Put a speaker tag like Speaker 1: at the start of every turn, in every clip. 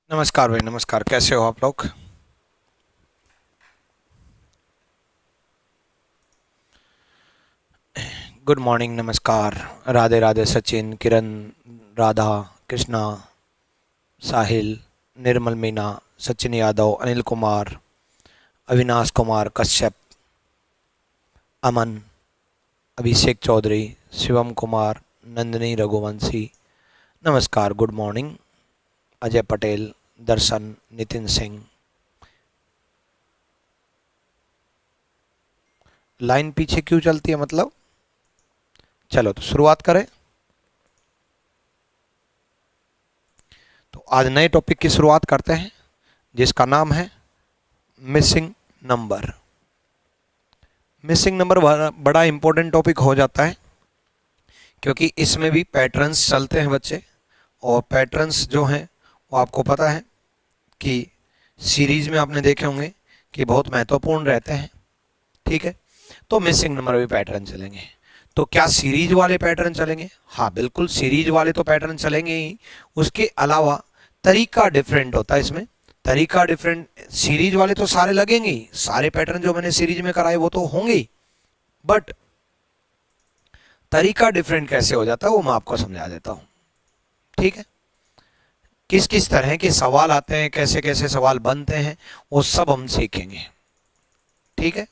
Speaker 1: नमस्कार भाई, नमस्कार। कैसे हो आप लोग? गुड मॉर्निंग, नमस्कार। राधे राधे। सचिन, किरण, राधा, कृष्णा, साहिल, निर्मल मीना, सचिन यादव, अनिल कुमार, अविनाश कुमार कश्यप, अमन, अभिषेक चौधरी, शिवम कुमार, नंदिनी रघुवंशी। नमस्कार, गुड मॉर्निंग। अजय पटेल, दर्शन, नितिन सिंह। लाइन पीछे क्यों चलती है मतलब? चलो तो शुरुआत करें। तो आज नए टॉपिक की शुरुआत करते हैं, जिसका नाम है मिसिंग नंबर। मिसिंग नंबर बड़ा इंपॉर्टेंट टॉपिक हो जाता है, क्योंकि इसमें भी पैटर्न्स चलते हैं बच्चे। और पैटर्न्स जो हैं वो आपको पता है कि सीरीज में आपने देखे होंगे कि बहुत महत्वपूर्ण रहते हैं। ठीक है, तो मिसिंग नंबर भी पैटर्न चलेंगे। तो क्या सीरीज वाले पैटर्न चलेंगे? हाँ बिल्कुल, सीरीज वाले तो पैटर्न चलेंगे ही। उसके अलावा तरीका डिफरेंट होता है इसमें। तरीका डिफरेंट। सीरीज वाले तो सारे लगेंगे ही, सारे पैटर्न जो मैंने सीरीज में कराए वो तो होंगे ही, बट तरीका डिफरेंट कैसे हो जाता है वो मैं आपको समझा देता हूं। ठीक है, किस किस तरह के सवाल आते हैं, कैसे कैसे सवाल बनते हैं, वो सब हम सीखेंगे। ठीक है,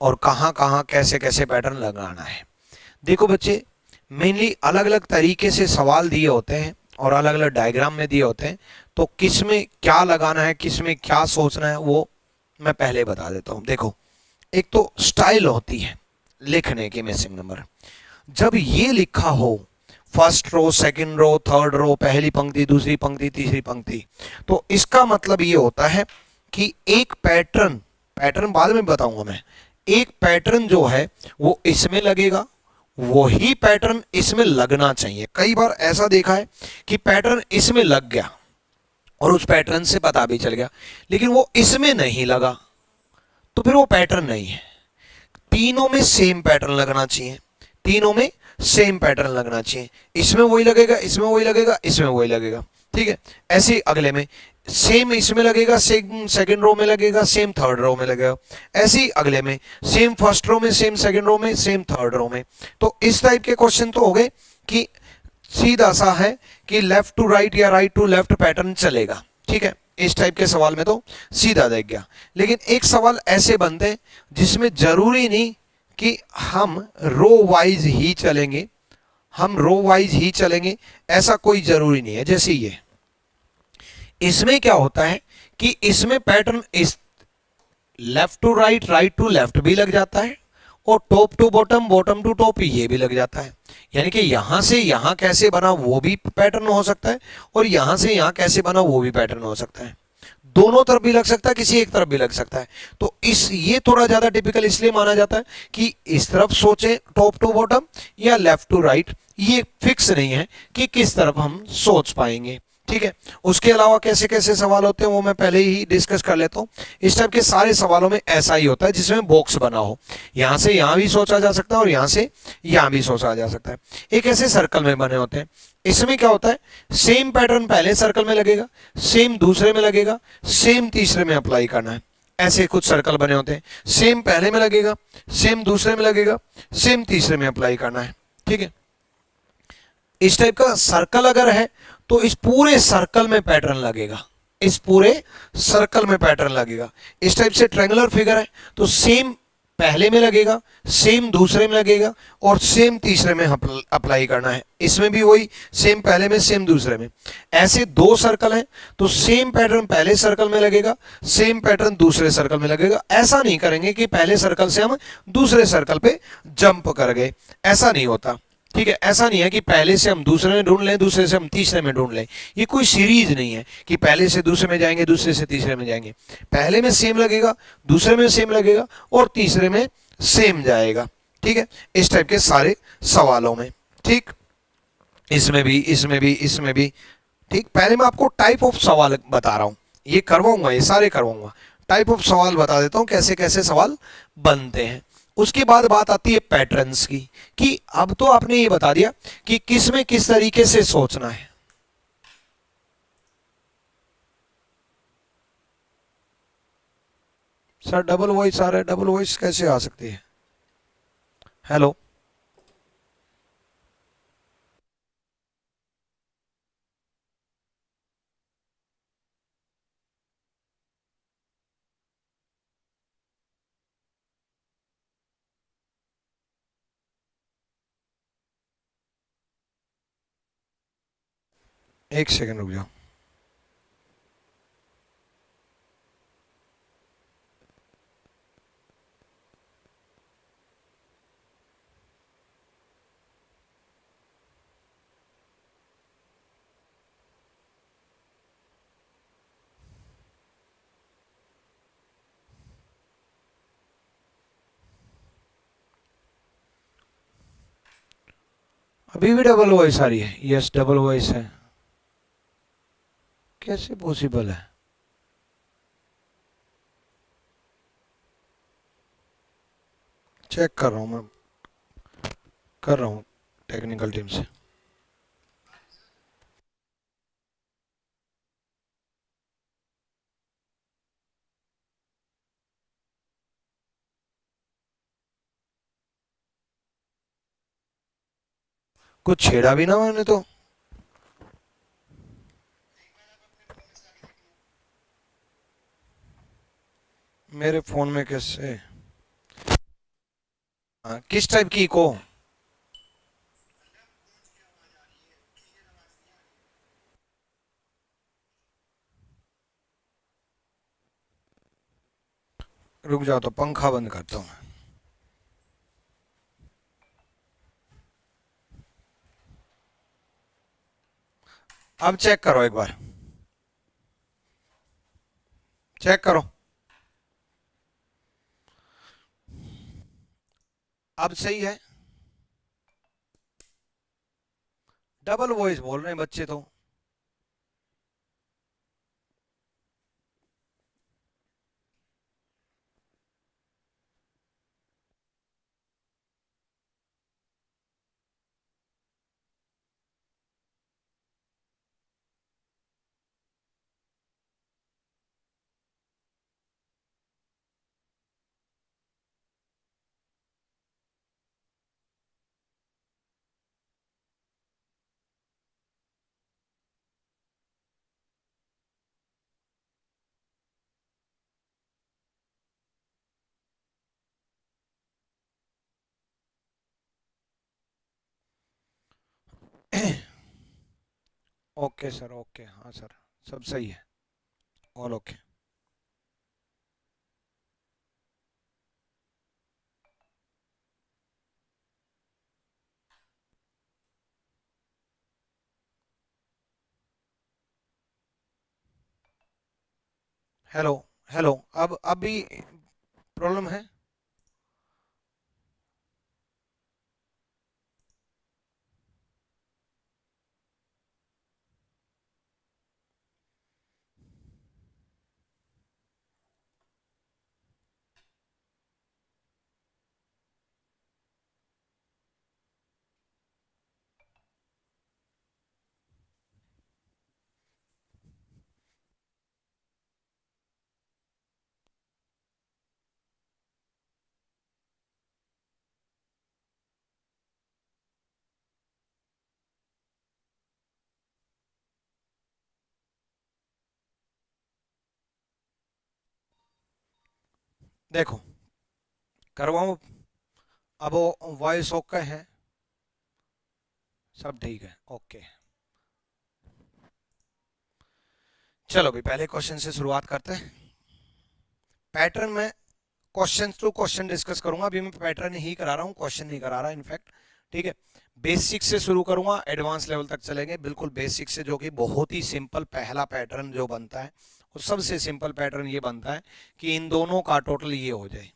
Speaker 1: और कहां कहां कैसे कैसे पैटर्न लगाना है। देखो बच्चे, मेनली अलग अलग तरीके से सवाल दिए होते हैं और अलग अलग डायग्राम में दिए होते हैं। तो किस में क्या लगाना है, किस में क्या सोचना है, वो मैं पहले बता देता हूं। देखो, एक तो स्टाइल होती है लिखने की मिसिंग नंबर। जब ये लिखा हो first row, second row, third row, पहली पंक्ति, दूसरी पंक्ति, तीसरी पंक्ति, तो इसका मतलब ये होता है कि एक पैटर्न, पैटर्न बाद में बताऊंगा मैं, एक पैटर्न जो है वो इसमें लगेगा, वही पैटर्न इसमें लगना चाहिए। कई बार ऐसा देखा है कि पैटर्न इसमें लग गया और उस पैटर्न से पता भी चल गया, लेकिन वो इसमें नहीं लगा, तो फिर वो पैटर्न नहीं है। तीनों में सेम पैटर्न लगना चाहिए, तीनों में सेम पैटर्न लगना चाहिए। इसमें वही लगेगा, इसमें वही लगेगा, इसमें वही लगेगा। ठीक है, ऐसे अगले में सेम इसमें लगेगा, सेम सेकंड रो में लगेगा, सेम थर्ड रो में लगेगा। ऐसे ही अगले में सेम फर्स्ट रो में, सेम सेकंड रो में, सेम थर्ड रो में। तो इस टाइप के क्वेश्चन तो हो गए कि सीधा सा है कि लेफ्ट टू राइट या राइट टू लेफ्ट पैटर्न चलेगा। ठीक है, इस टाइप के सवाल में तो सीधा देख गया। लेकिन एक सवाल ऐसे बनते हैं जिसमें जरूरी नहीं कि हम रो वाइज ही चलेंगे, हम रो वाइज ही चलेंगे, ऐसा कोई जरूरी नहीं है। जैसे ये, इसमें क्या होता है कि इसमें पैटर्न इस left to right, right to left भी लग जाता है, और top to bottom, bottom to top ये भी लग जाता है। यानी कि यहां से यहां कैसे बना वो भी पैटर्न हो सकता है, और यहां से यहां कैसे बना वो भी पैटर्न हो सकता है। दोनों तरफ भी लग सकता है, किसी एक तरफ भी लग सकता है। तो इस ये थोड़ा ज्यादा टिपिकल इसलिए माना जाता है कि इस तरफ सोचे टॉप टू बॉटम या लेफ्ट टू राइट, ये फिक्स नहीं है कि किस तरफ हम सोच पाएंगे। ठीक है, उसके अलावा कैसे कैसे सवाल होते हैं वो मैं पहले ही डिस्कस कर लेता हूं। इस टाइप के सारे सवालों में ऐसा ही होता है जिसमें बॉक्स बना हो, यहां से यहां भी सोचा जा सकता है और यहां से यहां भी सोचा जा सकता है। एक ऐसे सर्कल में बने होते हैं, इसमें क्या होता है, सेम पैटर्न पहले सर्कल में लगेगा, सेम दूसरे में लगेगा, सेम तीसरे में अप्लाई करना है। ऐसे कुछ सर्कल बने होते हैं, सेम पहले में लगेगा, सेम दूसरे में लगेगा, सेम तीसरे में अप्लाई करना है। ठीक है, इस टाइप का सर्कल अगर है तो इस पूरे सर्कल में पैटर्न लगेगा, इस पूरे सर्कल में पैटर्न लगेगा। इस टाइप से ट्रायंगुलर फिगर है तो सेम पहले में लगेगा, सेम दूसरे में लगेगा, और सेम तीसरे में अप्लाई करना है। इसमें भी वही, सेम पहले में, सेम दूसरे में। ऐसे दो सर्कल हैं तो सेम पैटर्न पहले सर्कल में लगेगा, सेम पैटर्न दूसरे सर्कल में लगेगा। ऐसा नहीं करेंगे कि पहले सर्कल से हम दूसरे सर्कल पे जंप कर गए, ऐसा नहीं होता। ठीक है, ऐसा नहीं है कि पहले से हम दूसरे में ढूंढ लें, दूसरे से हम तीसरे में ढूंढ लें। ये कोई सीरीज नहीं है कि पहले से दूसरे में जाएंगे, दूसरे से तीसरे में जाएंगे। पहले में सेम लगेगा, दूसरे में सेम लगेगा, और तीसरे में सेम जाएगा। ठीक है, इस टाइप के सारे सवालों में। ठीक, इसमें भी, इसमें भी, इसमें भी। ठीक, पहले मैं आपको टाइप ऑफ सवाल बता रहा हूं, ये करवाऊंगा, ये सारे करवाऊंगा। टाइप ऑफ सवाल बता देता हूं कैसे कैसे सवाल बनते हैं। उसके बाद बात आती है पैटर्न्स की, कि अब तो आपने ये बता दिया कि किस में किस तरीके से सोचना है। सर डबल वॉइस आ रहा है, डबल वॉइस कैसे आ सकती है? हेलो, एक सेकंड रुक जाओ। अभी भी डबल वॉइस आ रही है? यस डबल वॉइस है। कैसे पॉसिबल है? चेक कर रहा हूँ मैं, कर रहा हूँ टेक्निकल टीम से। कुछ छेड़ा भी ना मैंने तो। मेरे फोन में कैसे? किस टाइप की को? रुक जाओ तो पंखा बंद करता हूँ। अब चेक करो एक बार, चेक करो। अब सही है? डबल वॉइस बोल रहे हैं बच्चे तो। ओके सर, ओके, हाँ सर, सब सही है, ऑल ओके। हेलो, हेलो, अब भी प्रॉब्लम है? देखो, करवाऊँ? अब वो वॉइस ओके है, सब ठीक है, ओके। चलो भी पहले क्वेश्चन से शुरुआत करते हैं। पैटर्न में क्वेश्चन टू क्वेश्चन डिस्कस करूंगा, अभी मैं पैटर्न ही करा रहा हूँ, क्वेश्चन नहीं करा रहा इनफैक्ट। ठीक है, बेसिक से शुरू करूंगा, एडवांस लेवल तक चलेंगे, बिल्कुल बेसिक से, जो कि बहुत ही सिंपल पहला पैटर्न जो बनता है वो सबसे सिंपल पैटर्न ये बनता है कि इन दोनों का टोटल ये हो जाए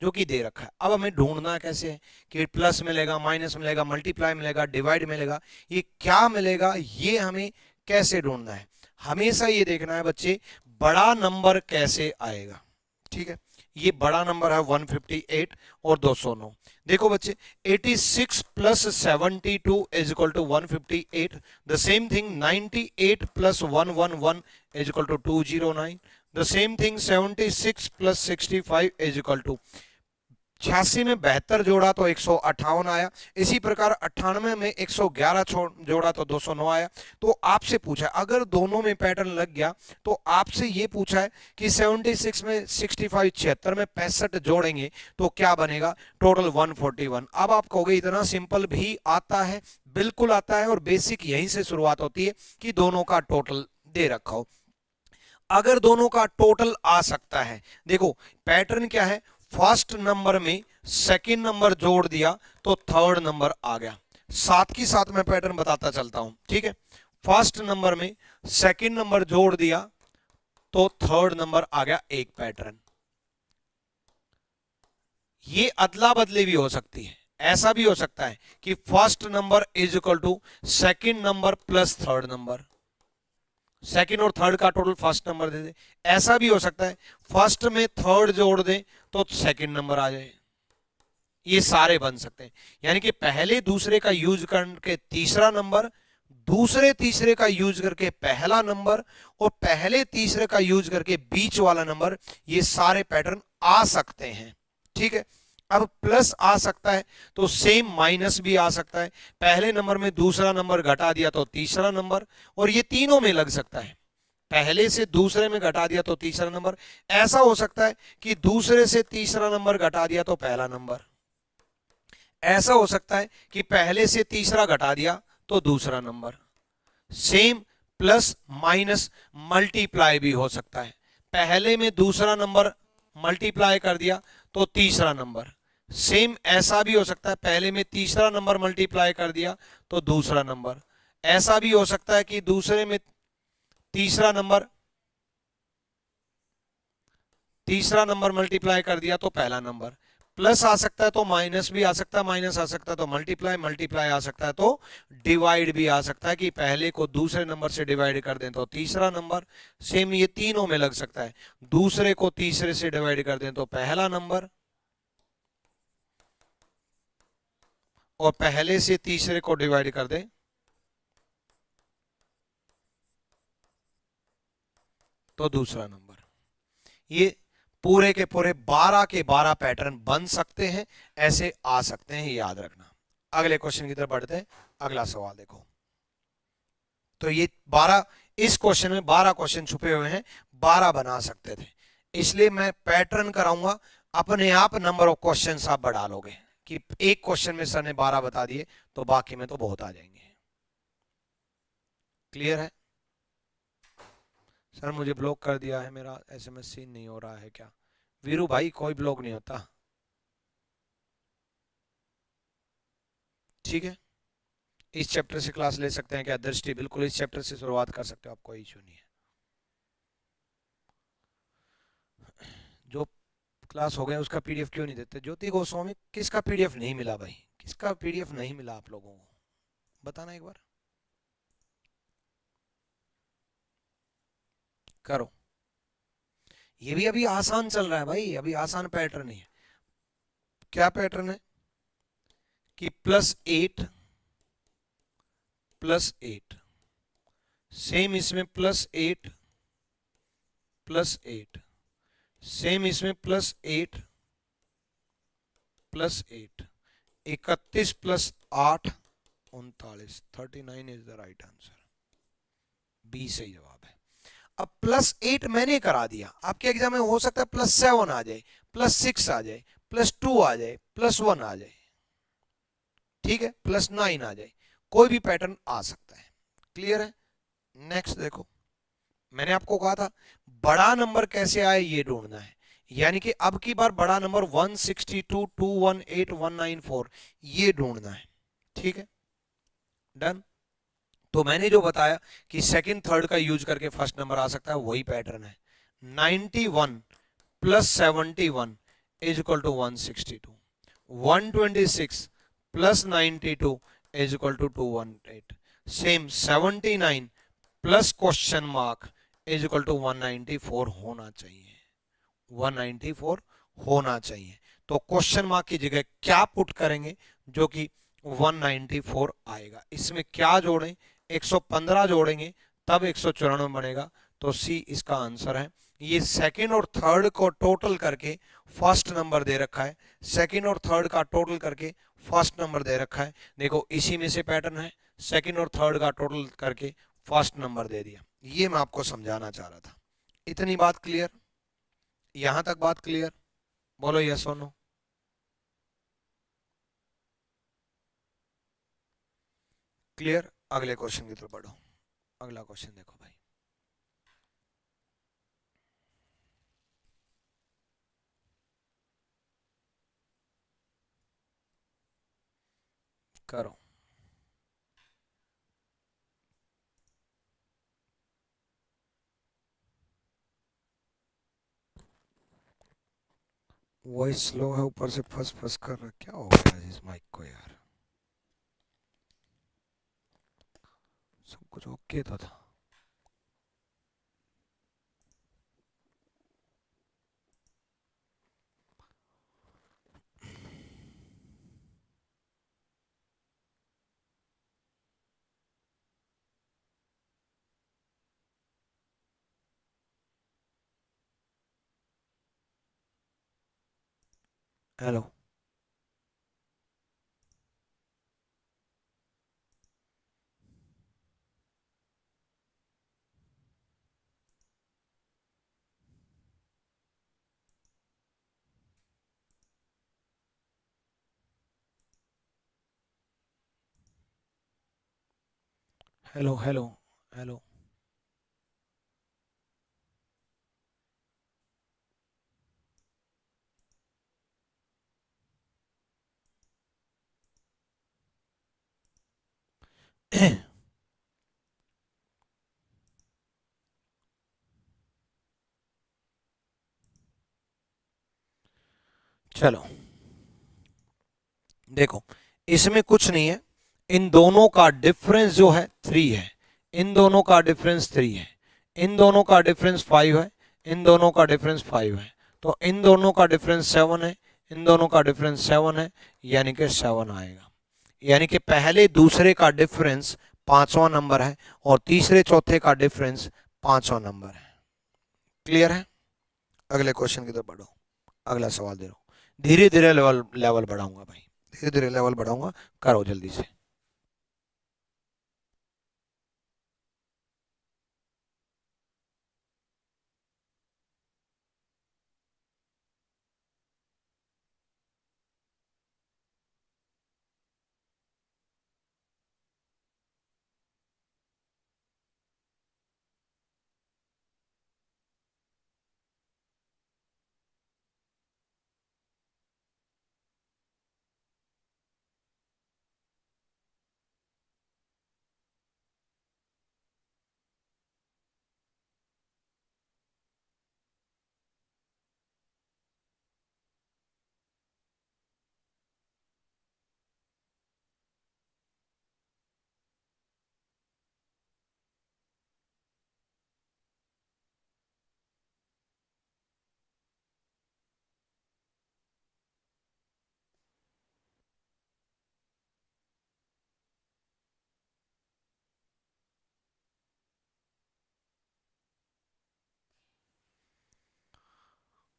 Speaker 1: जो कि दे रखा है। अब हमें ढूंढना कैसे है कि प्लस मिलेगा, माइनस मिलेगा, मल्टीप्लाई मिलेगा, डिवाइड मिलेगा, ये क्या मिलेगा, ये हमें कैसे ढूंढना है। हमेशा ये देखना है बच्चे, बड़ा नंबर कैसे आएगा। ठीक है, ये बड़ा नंबर है 158 और 209। देखो बच्चे 86 plus 72 is equal to 158। The same thing 98 plus 111 is equal to 209। The same thing 76 plus 65 is equal to 86 में 72 जोड़ा तो 158 आया। इसी प्रकार 98 में 111 जोड़ा तो 209 आया। तो आपसे पूछा अगर दोनों में पैटर्न लग गया तो आपसे ये पूछा है कि 76 में 65 76 में 65 जोड़ेंगे तो क्या बनेगा, टोटल 141। अब आप कहोगे इतना सिंपल भी आता है, बिल्कुल आता है, और बेसिक यहीं से शुरुआत होती है कि दोनों का टोटल दे रखा हो। अगर दोनों का टोटल आ सकता है, देखो पैटर्न क्या है, फर्स्ट नंबर में सेकंड नंबर जोड़ दिया तो थर्ड नंबर आ गया। साथ ही साथ मैं पैटर्न बताता चलता हूं, ठीक है। फर्स्ट नंबर में सेकंड नंबर जोड़ दिया तो थर्ड नंबर आ गया, एक पैटर्न। ये अदला बदली भी हो सकती है, ऐसा भी हो सकता है कि first number is equal to second number plus third number, second और थर्ड का टोटल फर्स्ट नंबर दे दे। ऐसा भी हो सकता है फर्स्ट में थर्ड जोड़ दे तो सेकंड नंबर आ जाए। ये सारे बन सकते हैं, यानी कि पहले दूसरे का यूज करके तीसरा नंबर, दूसरे तीसरे का यूज करके पहला नंबर, और पहले तीसरे का यूज करके बीच वाला नंबर, ये सारे पैटर्न आ सकते हैं, ठीक है। अब प्लस आ सकता है तो सेम माइनस भी आ सकता है। पहले नंबर में दूसरा नंबर घटा दिया तो तीसरा नंबर, और ये तीनों में लग सकता है। पहले से दूसरे में घटा दिया तो तीसरा नंबर। ऐसा हो सकता है कि दूसरे से तीसरा नंबर घटा दिया तो पहला नंबर। ऐसा हो सकता है कि पहले से तीसरा घटा दिया तो दूसरा number. Same plus minus multiply भी हो सकता है। पहले में दूसरा नंबर मल्टीप्लाई कर दिया तो तीसरा नंबर। सेम ऐसा भी हो सकता है पहले में तीसरा नंबर मल्टीप्लाई कर दिया तो दूसरा नंबर। ऐसा भी हो सकता है कि दूसरे में तीसरा नंबर मल्टीप्लाई कर दिया तो पहला नंबर। प्लस आ सकता है तो माइनस भी आ सकता है, माइनस आ सकता है तो मल्टीप्लाई आ सकता है तो डिवाइड भी आ सकता है कि पहले को दूसरे नंबर से डिवाइड कर दें तो तीसरा नंबर। सेम ये तीनों में लग सकता है, दूसरे को तीसरे से डिवाइड कर दें तो पहला नंबर, और पहले से तीसरे को डिवाइड कर दें तो दूसरा नंबर। ये पूरे के पूरे 12 के 12 पैटर्न बन सकते हैं, ऐसे आ सकते हैं, याद रखना। अगले क्वेश्चन की तरफ बढ़ते हैं। अगला सवाल देखो, तो ये 12, इस क्वेश्चन में 12 क्वेश्चन छुपे हुए हैं, 12 बना सकते थे, इसलिए मैं पैटर्न कराऊंगा। अपने आप नंबर ऑफ क्वेश्चन आप बढ़ा लोगे कि एक क्वेश्चन में सर ने 12 बता दिए तो बाकी में तो बहुत आ जाएंगे। क्लियर है? सर मुझे ब्लॉक कर दिया है, मेरा एसएमएस सीन नहीं हो रहा है क्या? वीरू भाई कोई ब्लॉक नहीं होता, ठीक है। इस चैप्टर से क्लास ले सकते हैं क्या दृष्टि? बिल्कुल इस चैप्टर से शुरुआत कर सकते हो आप, कोई इशू नहीं है। जो क्लास हो गया उसका पीडीएफ क्यों नहीं देते? ज्योति गोस्वामी, किसका पीडीएफ नहीं मिला भाई? किसका पीडीएफ नहीं मिला आप लोगों को? बताना एक बार, करो। ये भी अभी आसान चल रहा है भाई, अभी आसान पैटर्न ही है। क्या पैटर्न है कि +8 +8, सेम इसमें +8 +8, सेम इसमें +8 +8, 31 + 8 39, 39 is the right answer, B सही जवाब है। अब +8 मैंने करा दिया, आपके एग्जाम में हो सकता है +7 आ जाए, +6 आ जाए, +2 आ जाए, +1 आ जाए, ठीक है, +9 आ जाए, कोई भी पैटर्न आ सकता है। क्लियर है? नेक्स्ट देखो, मैंने आपको कहा था बड़ा नंबर कैसे आए ये ढूंढना है, यानी कि अब की बार बड़ा नंबर 162, 218, 194 ये ढूंढना है, ठीक है। डन। तो मैंने जो बताया कि सेकंड थर्ड का यूज करके फर्स्ट नंबर आ सकता है, वही पैटर्न है। 91 + 71 is equal to 162, 126 + 92 is equal to 218, same 79 plus question mark is equal to 194 होना चाहिए, 194 होना चाहिए। तो क्वेश्चन मार्क की जगह क्या पुट करेंगे, जो कि 194 आएगा। इसमें क्या जोड़ें, 115 जोड़ेंगे तब 194 बनेगा। तो सी इसका आंसर है। ये सेकंड और थर्ड को टोटल करके फर्स्ट नंबर दे रखा है, सेकंड और थर्ड का टोटल करके फर्स्ट नंबर दे रखा है। देखो इसी में से पैटर्न है, सेकंड और थर्ड का टोटल करके फर्स्ट नंबर दे दिया। ये मैं आपको समझाना चाह रहा था। इतनी बात क्लियर, यहां तक बात क्लियर? बोलो यस और नो। क्लियर? अगले क्वेश्चन की तरफ बढ़ो। अगला क्वेश्चन देखो भाई। करो। वॉइस स्लो है, ऊपर से फंस फंस कर रहा, क्या हो गया इस माइक को यार? सब कुछ ओके तो था। हेलो। Hello hello hello. चलो देखो, इसमें कुछ नहीं है। इन दोनों का डिफरेंस जो है 3 है, इन दोनों का डिफरेंस 3 है, इन दोनों का डिफरेंस 5 है, इन दोनों का डिफरेंस 5 है, तो इन दोनों का डिफरेंस 7 है, इन दोनों का डिफरेंस 7 है, यानी कि 7 आएगा। यानी कि पहले दूसरे का डिफरेंस 5वां नंबर है और तीसरे चौथे का डिफरेंस 5वां नंबर है। क्लियर है? अगले क्वेश्चन की तरफ बढ़ो। अगला सवाल दे रहा हूं, धीरे धीरे लेवल लेवल बढ़ाऊंगा भाई, धीरे धीरे लेवल बढ़ाऊंगा, करो जल्दी से।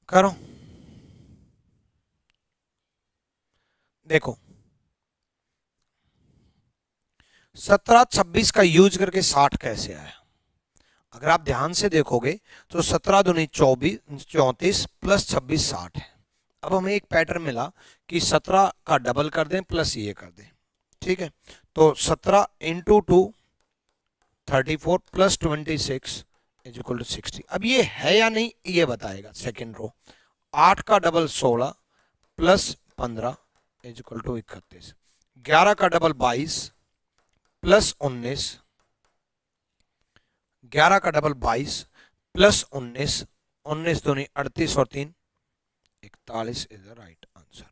Speaker 1: करो। देखो 17 26 का यूज करके 60 कैसे आया? अगर आप ध्यान से देखोगे तो 17 दूनी 24 34 प्लस 26 60 है। अब हमें एक पैटर्न मिला कि 17 का डबल कर दें प्लस ये कर दें। ठीक है, तो 17 into 2 34 plus 26 is equal to 60। अब ये है या नहीं ये बताएगा सेकेंड रो। 8 का double 16 plus 15 is equal to 31। 11 का डबल 22 प्लस 19, 11 का डबल 22 प्लस 19, 19 दूनी 38 और 3 41 इज द राइट आंसर।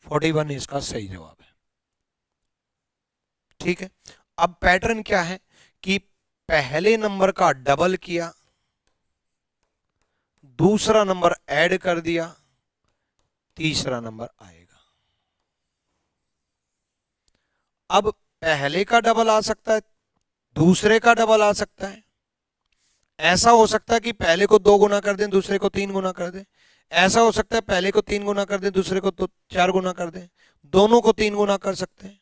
Speaker 1: 41 इसका सही जवाब है। ठीक है, अब पैटर्न क्या है कि पहले नंबर का डबल किया, दूसरा नंबर ऐड कर दिया, तीसरा नंबर आएगा। अब पहले का डबल आ सकता है, दूसरे का डबल आ सकता है। ऐसा हो सकता है कि पहले को 2 गुना कर दें, दूसरे को 3 गुना कर दें। ऐसा हो सकता है पहले को 3 गुना कर दें, दूसरे को तो 4 गुना कर दें। दोनों को 3 गुना कर सकते हैं,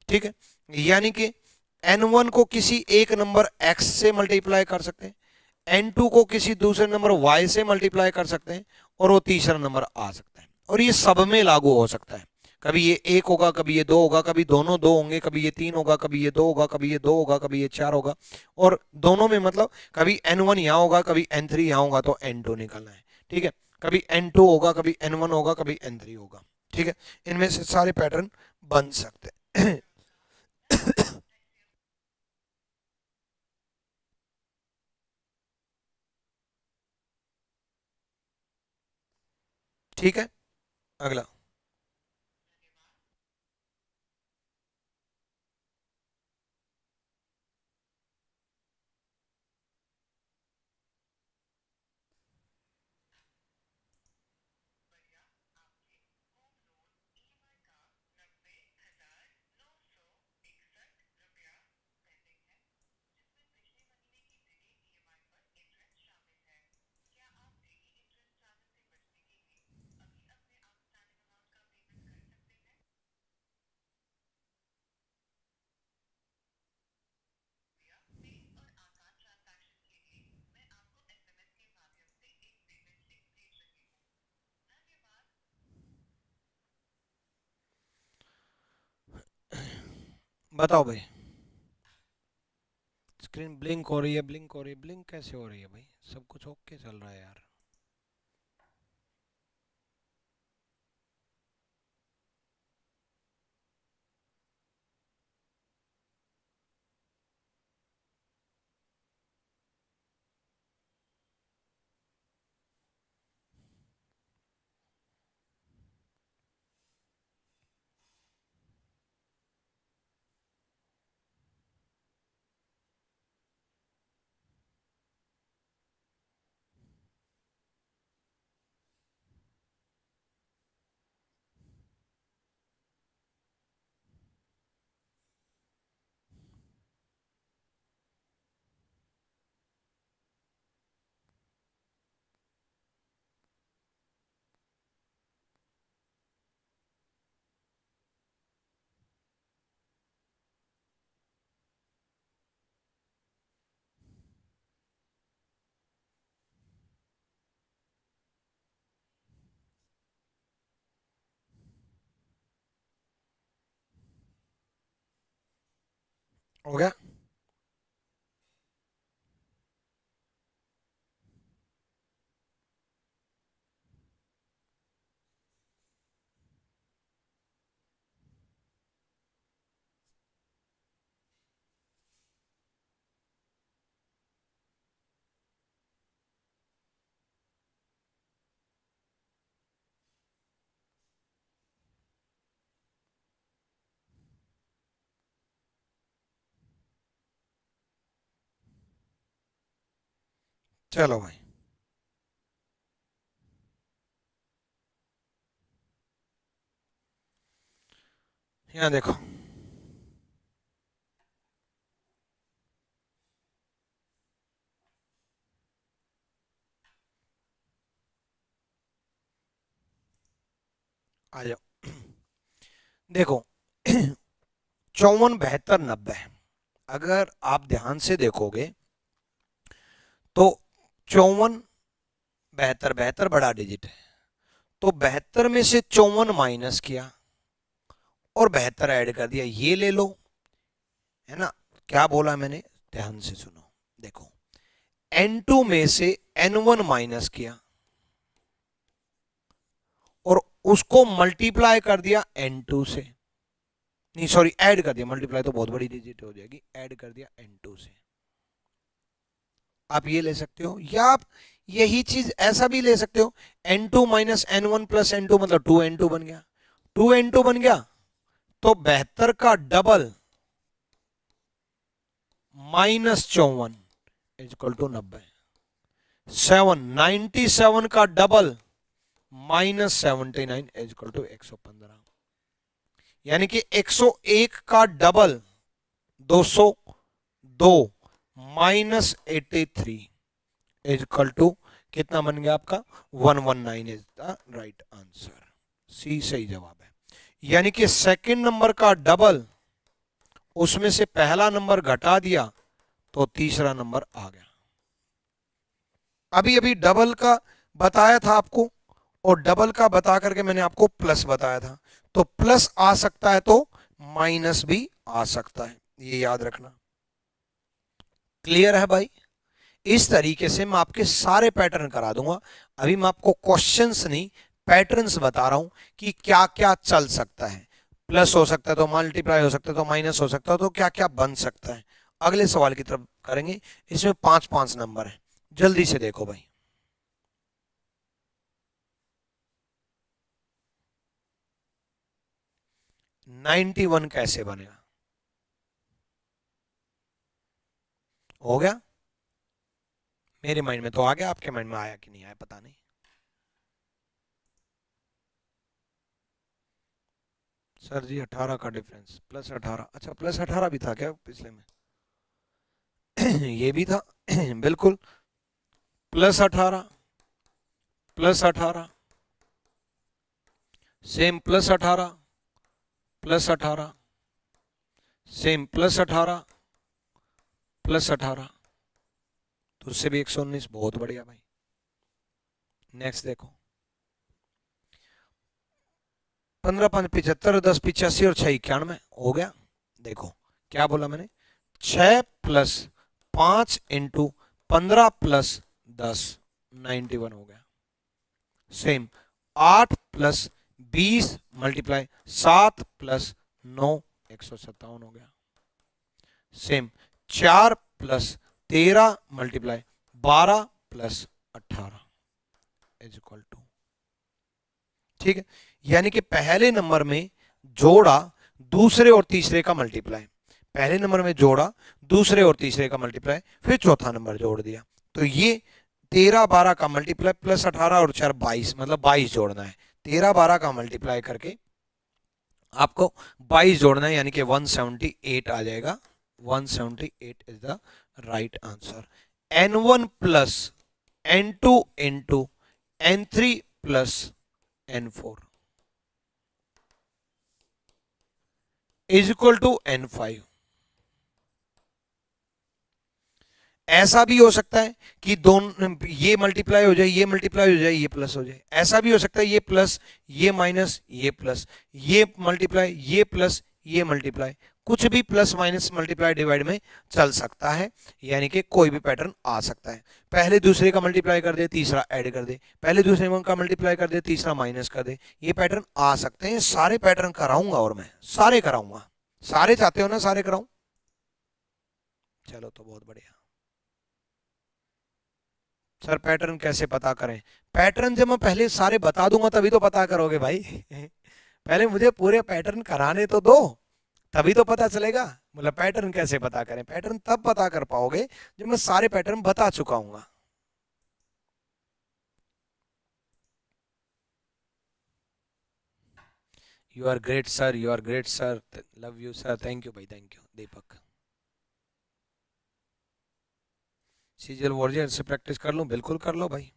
Speaker 1: ठीक है। यानी कि n1 को किसी एक नंबर x से मल्टीप्लाई कर सकते हैं, n2 को किसी दूसरे नंबर y से मल्टीप्लाई कर सकते हैं, और वो तीसरा नंबर आ सकता है। और ये सब में लागू हो सकता है। कभी ये 1 होगा, कभी ये 2 होगा, कभी दोनों 2 होंगे, कभी ये 3 होगा, कभी ये 2 होगा, कभी ये 2 होगा, कभी ये 4 होगा। और दोनों में मतलब कभी n1 यहाँ होगा, कभी n3 यहाँ होगा, तो n2 निकालना है, ठीक है। कभी n2 होगा, कभी n1 होगा, कभी n3 होगा, ठीक है। इनमें से सारे पैटर्न बन सकते हैं। ठीक है, अगला। बताओ भाई। स्क्रीन ब्लिंक हो रही है, ब्लिंक हो रही है, ब्लिंक कैसे हो रही है भाई? सब कुछ ओके चल रहा है यार। हो गया? चलो भाई, यहाँ देखो। आ जाओ। देखो, 54, 72, 90, अगर आप ध्यान से देखोगे तो 54, 72, 72 बड़ा डिजिट है, तो 72 में से 54 माइनस किया और 72 ऐड कर दिया, ये ले लो, है ना। क्या बोला मैंने, ध्यान से सुनो। देखो, n2 में से n1 माइनस किया और उसको मल्टीप्लाई कर दिया n2 से, नहीं सॉरी, ऐड कर दिया, मल्टीप्लाई तो बहुत बड़ी डिजिट हो जाएगी, ऐड कर दिया n2 से। आप ये ले सकते हो, या आप यही चीज ऐसा भी ले सकते हो, n2 minus n1 plus n2 मतलब 2n2 बन गया। 2n2 बन गया तो 72 का डबल -54 इज इक्वल टू 90। 97 का डबल -79 इज इक्वल टू 115, यानी कि 101 का डबल 202 -83 इज इक्वल टू कितना बन गया आपका 119 इज द राइट आंसर। सी सही जवाब है। यानी कि सेकंड नंबर का डबल, उसमें से पहला नंबर घटा दिया तो तीसरा नंबर आ गया। अभी अभी डबल का बताया था आपको, और डबल का बता करके मैंने आपको प्लस बताया था, तो प्लस आ सकता है तो माइनस भी आ सकता है, ये याद रखना। क्लियर है भाई? इस तरीके से मैं आपके सारे पैटर्न करा दूंगा। अभी मैं आपको क्वेश्चंस नहीं, पैटर्न्स बता रहा हूं कि क्या क्या चल सकता है। प्लस हो सकता है तो मल्टीप्लाई हो सकता है, तो माइनस हो सकता है, तो क्या क्या बन सकता है। अगले सवाल की तरफ करेंगे। इसमें 5-5 नंबर है, जल्दी से देखो भाई। 91 कैसे बनेगा? हो गया? मेरे माइंड में तो आ गया, आपके माइंड में आया कि नहीं आया पता नहीं। सर जी 18 का डिफरेंस, +18, अच्छा +18 भी था क्या पिछले में? ये भी था। बिल्कुल, +18, +18, सेम +18, +18, सेम +18, +18, तो उससे भी 119, बहुत बढ़िया भाई। नेक्स्ट देखो, 15 5 75, 10 85 और 6 91, हो गया। देखो क्या बोला मैंने, 6 + 5 × 15 + 10, 91 हो गया। सेम 8 + 20 × 7 + 9, 157 हो गया। सेम 4 + 13 × 12 + 18 इज इक्वल टू, ठीक है। यानी कि पहले नंबर में जोड़ा, दूसरे और तीसरे का मल्टीप्लाई, पहले नंबर में जोड़ा, दूसरे और तीसरे का मल्टीप्लाई, फिर चौथा नंबर जोड़ दिया। तो ये 13 12 का मल्टीप्लाई +18 और 4 22, मतलब 22 जोड़ना है। 13 12 का मल्टीप्लाई करके आपको 22 जोड़ना है, यानी कि 178 आ जाएगा। 178 is the right answer. n1 + n2 × n3 + n4 is equal to n5। ऐसा भी हो सकता है कि दोनों ये मल्टीप्लाई हो जाए, ये मल्टीप्लाई हो जाए, ये प्लस हो जाए। ऐसा भी हो सकता है ये प्लस, ये माइनस, ये प्लस, ये मल्टीप्लाई, ये प्लस, ये मल्टीप्लाई, कुछ भी प्लस माइनस मल्टीप्लाई डिवाइड में चल सकता है। यानी कि कोई भी पैटर्न आ सकता है। पहले दूसरे का मल्टीप्लाई कर दे, तीसरा ऐड कर दे, पहले दूसरे का मल्टीप्लाई कर दे, तीसरा माइनस कर दे, ये पैटर्न आ सकते हैं। सारे पैटर्न कराऊंगा, और मैं सारे कराऊंगा। सारे चाहते हो ना सारे कराऊं? चलो तो बहुत बढ़िया। सर पैटर्न कैसे पता करें? पैटर्न जब मैं पहले सारे बता दूंगा तभी तो पता करोगे भाई। पहले मुझे पूरे पैटर्न कराने तो दो, तभी तो पता चलेगा। मतलब पैटर्न कैसे पता करें? पैटर्न तब पता कर पाओगे जब मैं सारे पैटर्न बता चुका हूँ। You are great sir, you are great sir, love you sir, thank you भाई, थैंक यू दीपक। सीजल वॉरियर से प्रैक्टिस कर लूं? बिल्कुल कर लो भाई।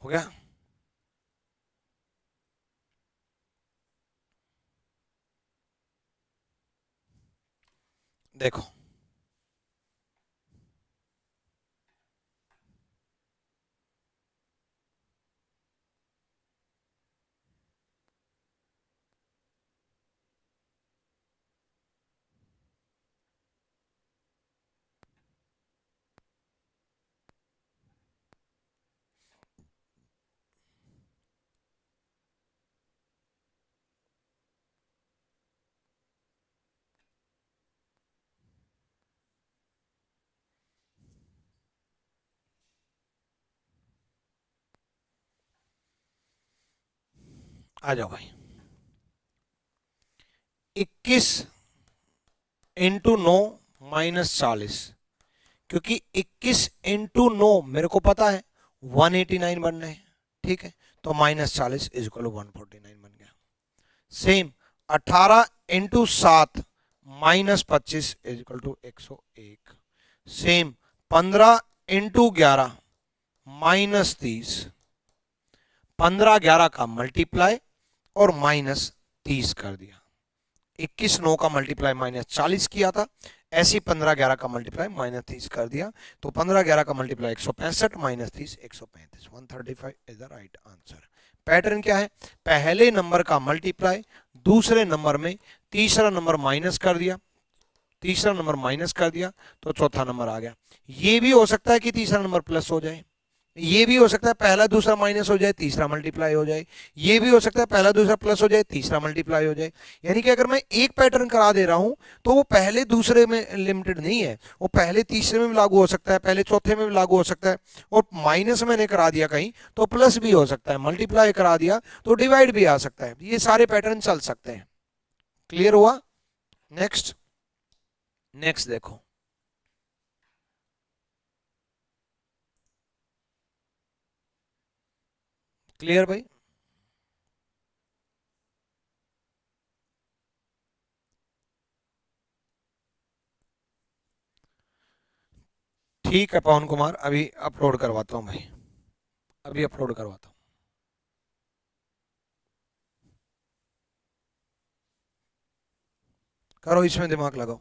Speaker 1: हो गया। देखो आ जाओ भाई, 21 इंटू 9 -40, क्योंकि 21 इंटू 9 मेरे को पता है 189 बनना है, ठीक है, तो -40 इज इक्वल टू 149 बन गया। Same 18 into 7 -25 is equal to 101। Same 15 into 11 -30, 15 11 का मल्टीप्लाई और -30 कर दिया। 21 9 का मल्टीप्लाई -40 किया था, ऐसे ही 15 11 का मल्टीप्लाई -30 कर दिया, तो 15 11 का multiply 165 -30 135, 135 is the right answer. Pattern क्या है, पहले नंबर का मल्टीप्लाई दूसरे नंबर में, तीसरा नंबर माइनस कर दिया, तीसरा नंबर माइनस कर दिया तो चौथा नंबर आ गया। ये भी हो सकता है कि तीसरा नंबर प्लस हो जाए, ये भी हो सकता है पहला दूसरा माइनस हो जाए तीसरा मल्टीप्लाई हो जाए, ये भी हो सकता है पहला दूसरा प्लस हो जाए तीसरा मल्टीप्लाई हो जाए। यानी कि अगर मैं एक पैटर्न करा दे रहा हूं तो वो पहले दूसरे में लिमिटेड नहीं है, वो पहले तीसरे में भी लागू हो सकता है, पहले चौथे में भी लागू हो सकता है, और माइनस मैंने करा दिया कहीं तो प्लस भी हो सकता है, मल्टीप्लाई करा दिया तो डिवाइड भी आ सकता है, ये सारे पैटर्न चल सकते हैं। क्लियर हुआ? नेक्स्ट, नेक्स्ट देखो, क्लियर भाई? ठीक है पवन कुमार, अभी अपलोड करवाता हूँ भाई, अभी अपलोड करवाता हूँ। करो, इसमें दिमाग लगाओ।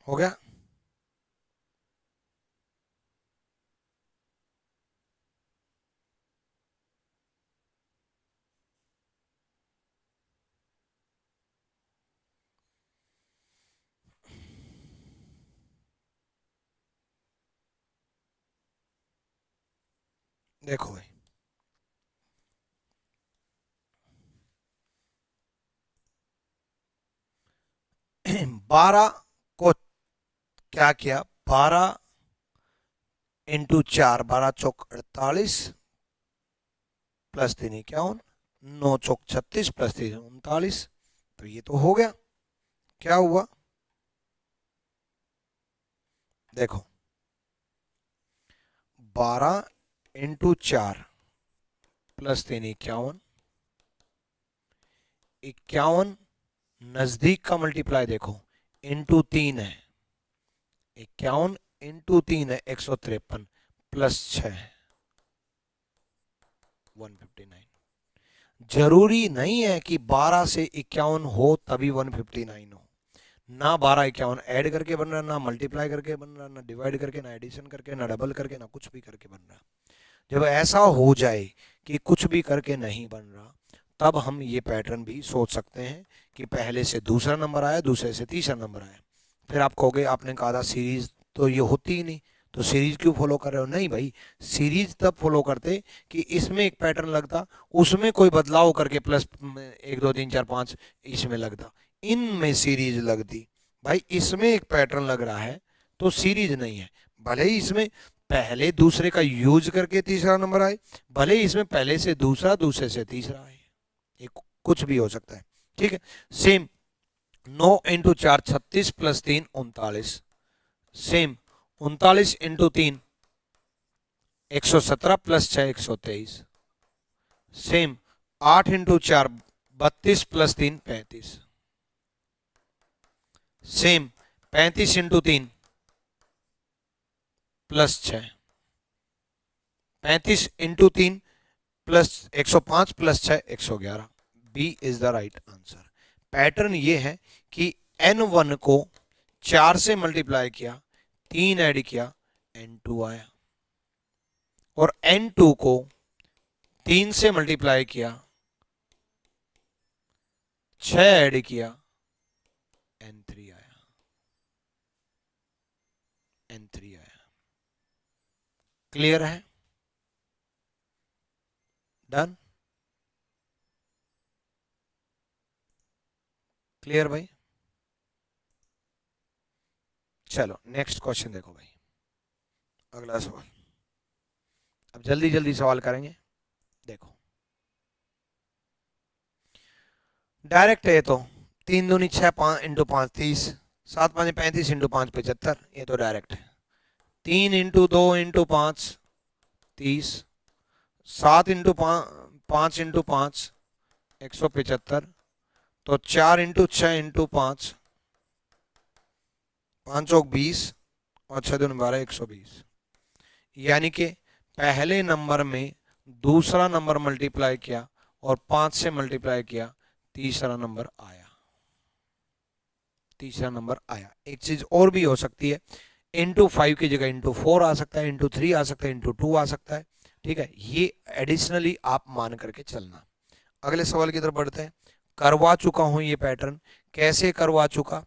Speaker 1: हो गया। देखो भाई, 12 को क्या किया, 12 इंटू 4, 12 चौक 48 प्लस 3 51, 9 चौक 36 प्लस 3 39। तो ये तो हो गया। क्या हुआ, देखो 12 इंटू 4 प्लस 3 51, 51 नजदीक का मल्टीप्लाई देखो, इंटू 3 है, 51 इंटू 3 है 153 प्लस 6 159। जरूरी नहीं है कि 12 से 51 हो तभी 159 हो। ना 12 51 ऐड करके बन रहा, ना मल्टीप्लाई करके बन रहा, ना डिवाइड करके, ना एडिशन करके, ना डबल करके, ना कुछ भी करके बन रहा। जब ऐसा हो जाए कि कुछ भी करके नहीं बन रहा, तब हम ये पैटर्न भी सोच सकते हैं कि पहले से दूसरा नंबर आया, दूसरे से तीसरा नंबर आया। फिर आप कहोगे आपने कहा था सीरीज तो ये होती ही नहीं, तो सीरीज क्यों फॉलो कर रहे हो? नहीं भाई, सीरीज तब फॉलो करते कि इसमें एक पैटर्न लगता, उसमें कोई बदलाव करके प्लस 1 2 3 4 5 इसमें लगता, इनमें सीरीज लगती। भाई इसमें एक पैटर्न लग रहा है तो सीरीज नहीं है। भले ही इसमें पहले दूसरे का यूज करके तीसरा नंबर आए, भले ही इसमें पहले से दूसरा, दूसरे से तीसरा आए, ये कुछ भी हो सकता है। ठीक है, same 9 into 4 36 plus 3 39, same 39 into 3 117 plus 6 123, same 8 into 4 32 plus 3 35, same 35 into 3 plus 6, 35 into 3 plus 105 plus 6 111। B is the right answer. Pattern ये है कि n1 को 4 से मल्टीप्लाई किया, 3 ऐड किया, n2 आया, और n2 को 3 से मल्टीप्लाई किया, 6 ऐड किया, n3 आया, n3 आया। क्लियर है? डन? क्लियर भाई? चलो नेक्स्ट क्वेश्चन देखो भाई, अगला सवाल। अब जल्दी जल्दी सवाल करेंगे। देखो डायरेक्ट है, तो 3 दूनी 6 5 इंटू 5 30, 7 5 35 इंटू 5 75, ये तो डायरेक्ट है। 3 इंटू 2 इंटू 5 30, 7 इंटू 5 175, तो 4 इंटू 6 इंटू 5 5 चौक 20 और 6 दूनी 12 120। यानी कि पहले नंबर में दूसरा नंबर मल्टीप्लाई किया और 5 से मल्टीप्लाई किया, तीसरा नंबर आया, तीसरा नंबर आया। एक चीज और भी हो सकती है, इंटू 5 की जगह इंटू 4 आ सकता है, इंटू 3 आ सकता है, इंटू 2 आ सकता है। ठीक है, ये एडिशनली आप मान करके चलना। अगले सवाल की तरफ बढ़ते हैं। करवा चुका हूं ये पैटर्न, कैसे करवा चुका?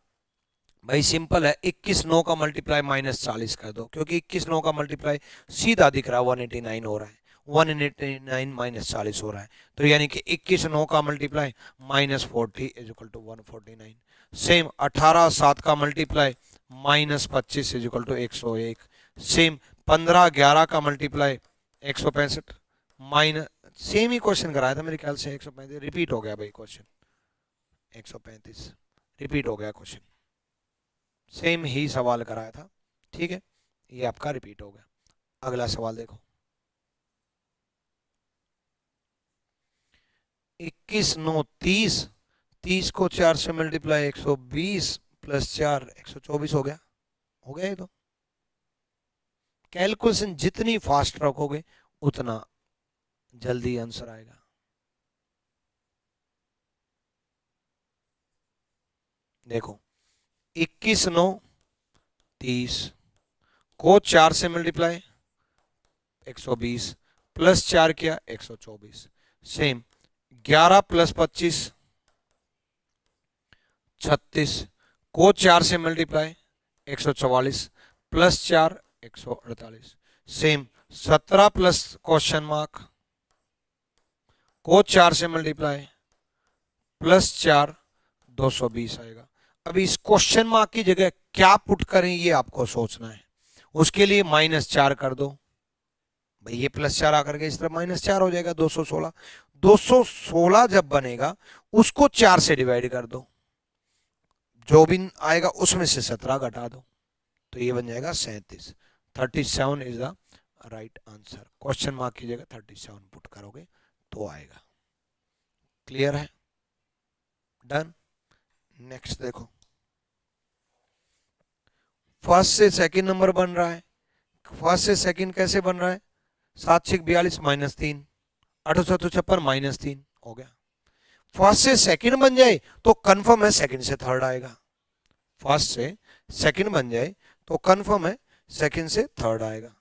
Speaker 1: भाई सिंपल है, 21 9 का मल्टीप्लाई -40 कर दो, क्योंकि 21 9 का मल्टीप्लाई सीधा दिख रहा है 189 हो रहा है, 189 -40 हो रहा है, तो यानी कि 21 9 का multiply -40 is equal to 149। Same 18 7 का multiply -25 is equal to 101। Same 15 11 का मल्टीप्लाई 165 माइनस, सेम ही क्वेश्चन कराया था मेरे ख्याल से, 135 रिपीट हो गया भाई क्वेश्चन, 135 रिपीट हो गया क्वेश्चन, सेम ही सवाल कराया था। ठीक है, ये आपका रिपीट हो गया। अगला सवाल देखो, 21 9 30, 30 को 4 से मल्टीप्लाई 120 प्लस 4 124 हो गया, हो गया ये तो। कैलकुलेशन जितनी फास्ट रखोगे उतना जल्दी आंसर आएगा। देखो 21 9 30 को 4 से मल्टीप्लाई 120 प्लस 4 किया 124। सेम 11 प्लस 25 36 को 4 से multiply 144 plus 4 148। Same 17 plus question mark को 4 से मल्टीप्लाई प्लस 4 220 आएगा। अभी इस क्वेश्चन मार्क की जगह क्या पुट करें ये आपको सोचना है। उसके लिए -4 कर दो भाई, ये +4 आकर के इस तरफ -4 हो जाएगा 216। 216 जब बनेगा उसको 4 से डिवाइड कर दो, जो भी आएगा उसमें से 17 घटा दो, तो ये बन जाएगा 37। 37 is the right answer. Question mark की जगह 37 पुट करोगे तो आएगा। क्लियर है? डन। नेक्स्ट देखो, फर्स्ट से सेकंड नंबर बन रहा है। फर्स्ट से सेकंड कैसे बन रहा है? 7 6 42 -3 8 7 56 -3 हो गया। फर्स्ट से सेकंड बन जाए तो कंफर्म है सेकंड से थर्ड आएगा। फर्स्ट से सेकंड बन जाए तो कंफर्म है सेकंड से थर्ड आएगा।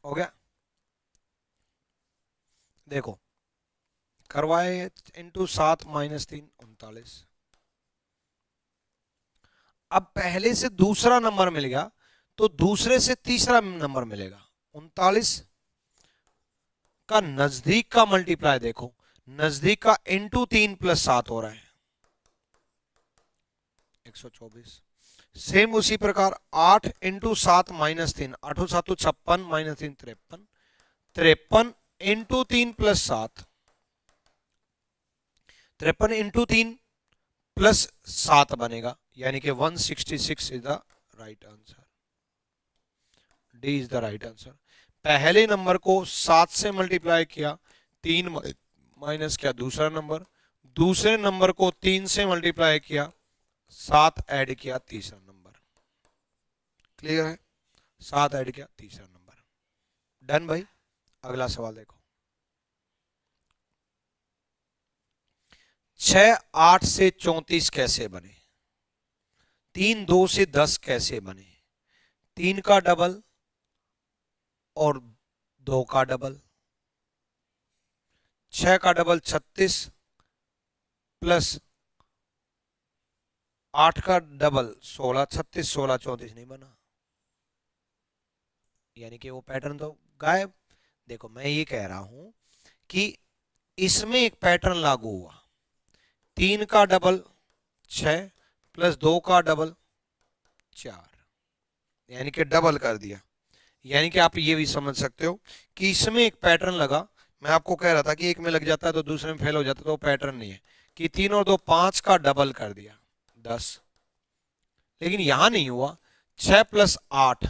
Speaker 1: हो गया? देखो, करवाए इंटू 7 -3 39। अब पहले से दूसरा नंबर मिल गया तो दूसरे से तीसरा नंबर मिलेगा। 39 का नजदीक का मल्टीप्लाई देखो, नजदीक का इंटू 3 प्लस 7 हो रहा है 124। सेम उसी प्रकार 8 into 7 minus 3, 8 7 56 minus 3 53, 53 into 3 plus 7, 53 into 3 plus 7 बनेगा, यानी कि 166 is the right answer. D is the right answer. पहले नंबर को 7 से मल्टीप्लाई किया, 3 माइनस किया दूसरा नंबर, दूसरे नंबर को 3 से मल्टीप्लाई किया, 7 ऐड किया तीसरा नंबर। क्लियर है? 7 ऐड किया तीसरा नंबर। डन भाई। अगला सवाल देखो, 6 8 से 34 कैसे बने? 3 2 से 10 कैसे बने? 3 का डबल और 2 का डबल, 6 का डबल 36 प्लस 8 का डबल 16, 36 16 34 नहीं बना, यानी कि वो पैटर्न तो गायब। देखो मैं ये कह रहा हूं कि इसमें एक पैटर्न लागू हुआ, 3 का डबल 6 प्लस 2 का डबल 4, यानी कि डबल कर दिया। यानी कि आप ये भी समझ सकते हो कि इसमें एक पैटर्न लगा। मैं आपको कह रहा था कि एक में लग जाता है तो दूसरे में फेल हो जाता है, तो पैटर्न नहीं है कि 3 और 2 5 का डबल कर दिया 10, लेकिन यहां नहीं हुआ। 6 प्लस 8,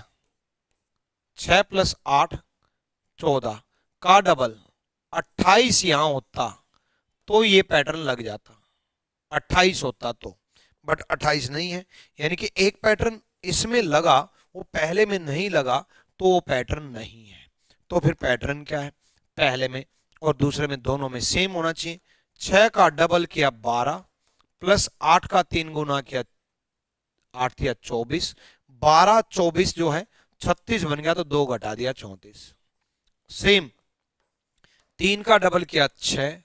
Speaker 1: 6 प्लस 8 14 का डबल 28 यहां होता तो ये पैटर्न लग जाता, 28 होता तो, बट 28 नहीं है, यानी कि एक पैटर्न इसमें लगा वो पहले में नहीं लगा, तो वो पैटर्न नहीं है। तो फिर पैटर्न क्या है? पहले में और दूसरे में दोनों में सेम होना चाहिए। 6 का डबल किया 12 प्लस 8 का 3 गुना किया 8 या 24, 12 24 जो है 36 बन गया, तो 2 घटा दिया 34। सेम 3 का डबल किया 6,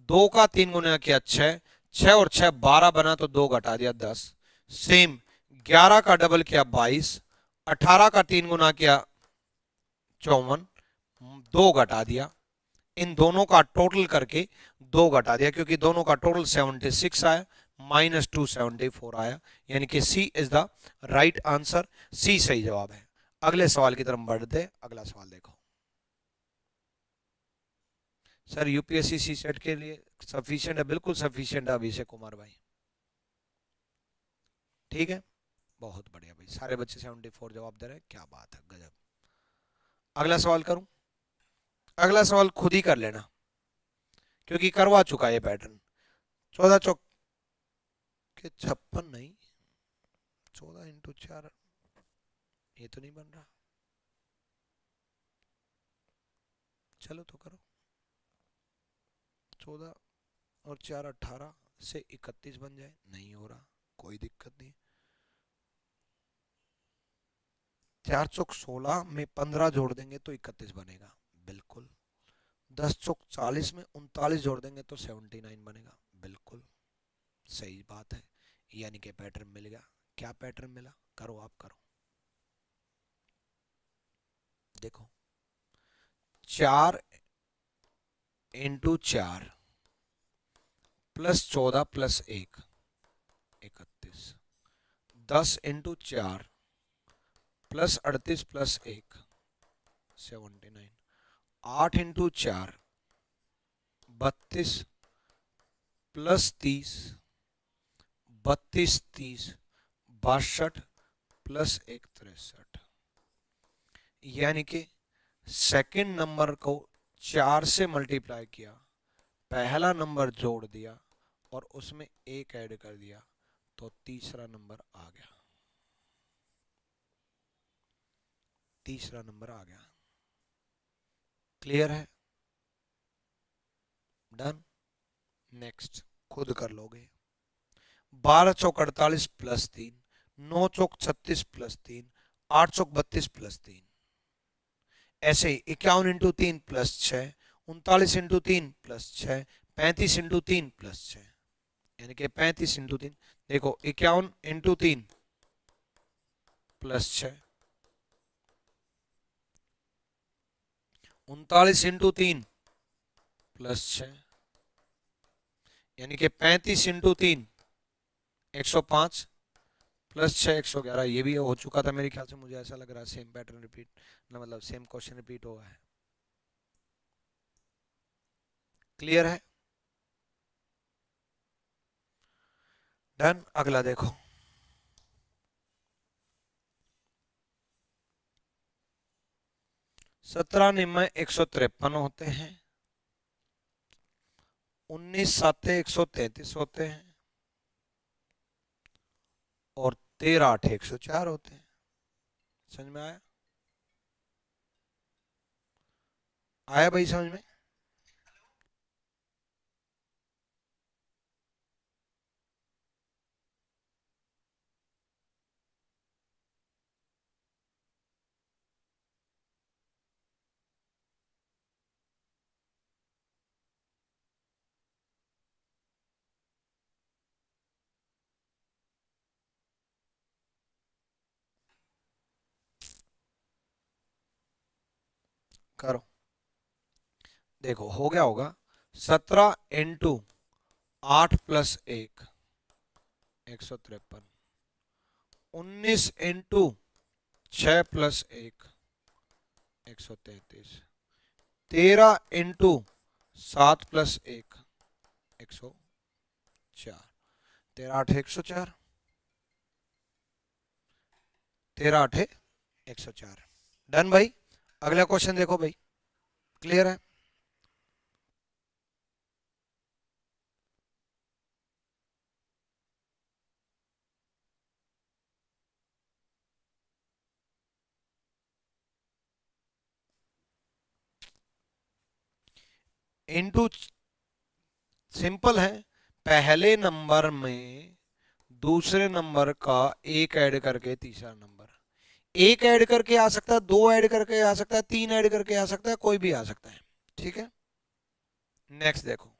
Speaker 1: 2 का 3 गुना किया 6, 6 और 6 12 बना, तो 2 घटा दिया 10। सेम 11 का डबल किया 22, 18 का 3 गुना किया 54, 2 घटा दिया। इन दोनों का टोटल करके 2 घटा दिया, क्योंकि दोनों का टोटल 76 आया, माइनस 2 74 आया, यानी कि सी इज द राइट आंसर। सी सही जवाब है। अगले सवाल की तरफ बढ़ते। अगला सवाल देखो सर, यूपीएससी सी सेट के लिए सफिशिएंट है? बिल्कुल सफिशिएंट है अभिषेक कुमार भाई। ठीक है, बहुत बढ़िया भाई, सारे बच्चे 74 जवाब दे रहे हैं, क्या बात है, गजब। अगला सवाल करूं? अगला सवाल खुद ही कर लेना, क्योंकि करवा चुका है पैटर्न। 14 चौक के 56 नहीं, 14 इंटू 4, ये तो नहीं बन रहा। चलो तो करो, 14 और 4 18 से 31 बन जाए, नहीं हो रहा, कोई दिक्कत नहीं। 4 चौक 16 में 15 जोड़ देंगे तो 31 बनेगा, बिल्कुल। 10 चौक 40 में 39 जोड़ देंगे तो 79 बनेगा, बिल्कुल सही बात है। यानी कि पैटर्न मिल गया। क्या पैटर्न मिला? करो, आप करो। देखो 4 into 4 plus 14 plus 1 31, 10 into 4 plus 38 plus 1 79, 8 into 4 32 plus 30 32 30 62 plus 1 63, यानी कि सेकंड नंबर को 4 से मल्टीप्लाई किया, पहला नंबर जोड़ दिया और उसमें 1 ऐड कर दिया, तो तीसरा नंबर आ गया। तीसरा नंबर आ गया। क्लियर है? डन। नेक्स्ट खुद कर लोगे। 12 चौक 48 प्लस 3, 9 चौक 36 प्लस 3, 8 चौक 32 प्लस 3, ऐसे ही 51 into 3 plus 6, 39 into 3 plus 6, 35 into 3 plus 6, यानी कि 35 इंटू 3। देखो 51 इंटू 3 प्लस 6, 39 × 3 +6, यानी कि 35 × 3 105 +6 111। ये भी हो चुका था मेरे ख्याल से, मुझे ऐसा लग रहा है सेम पैटर्न रिपीट, मतलब सेम क्वेश्चन रिपीट हुआ है। क्लियर है? डन। अगला देखो, 17 निम्न 153 होते हैं, 19 साते 133 होते हैं, और 13 8 104 होते हैं। समझ में आया? आया भाई समझ में? करो, देखो हो गया होगा। 17 × 8 + 1 153, 19 × 6 + 1 133, 13 × 7 + 1 104, 13 8 104, 13 8 104। डन भाई। अगला क्वेश्चन देखो भाई, क्लियर है? इनटू, सिंपल है, पहले नंबर में दूसरे नंबर का एक ऐड करके तीसरा नंबर, एक ऐड करके आ सकता है, दो ऐड करके आ सकता है, तीन ऐड करके आ सकता है, कोई भी आ सकता है। ठीक है, नेक्स्ट देखो,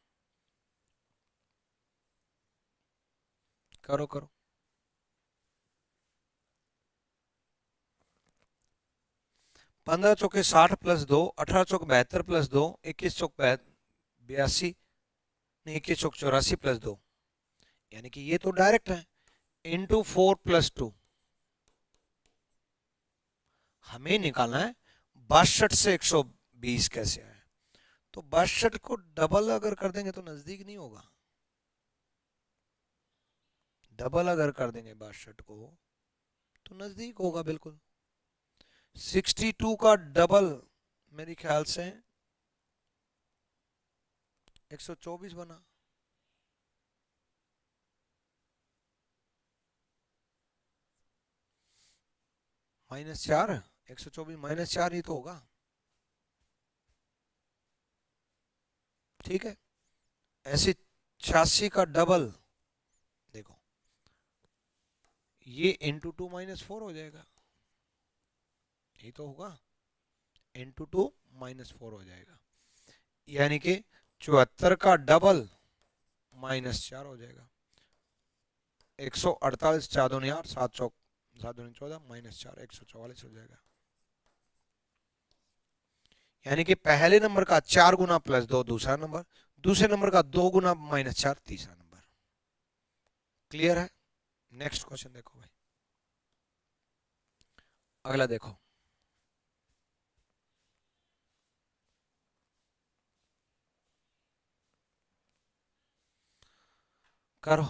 Speaker 1: करो करो। 15 चौके 60 + 2, 18 चौक 72 + 2, 21 चौक 82, नहीं 21 चौक 84 + 2, यानी कि ये तो डायरेक्ट है। इंटू 4 + 2, हमें निकालना है 62 से 120 कैसे आए। तो 62 को डबल अगर कर देंगे तो नजदीक नहीं होगा, डबल अगर कर देंगे 62 को तो नजदीक होगा बिल्कुल। 62 का डबल मेरे ख्याल से 124 बना, -4, 124 -4 ही तो होगा। ठीक है, ऐसे 86 का डबल देखो, ये × 2 - 4 हो जाएगा, यही तो होगा, × 2 - 4 हो जाएगा, यानी कि 74 का डबल -4 हो जाएगा। 148 4 दूनी 8, 7 चौक 7 दूनी 14, -4 144 हो जाएगा। यानी कि पहले नंबर का 4 गुना +2 दूसरा नंबर, दूसरे नंबर का 2 गुना -4 तीसरा नंबर। क्लियर है? नेक्स्ट क्वेश्चन देखो भाई, अगला देखो, करो।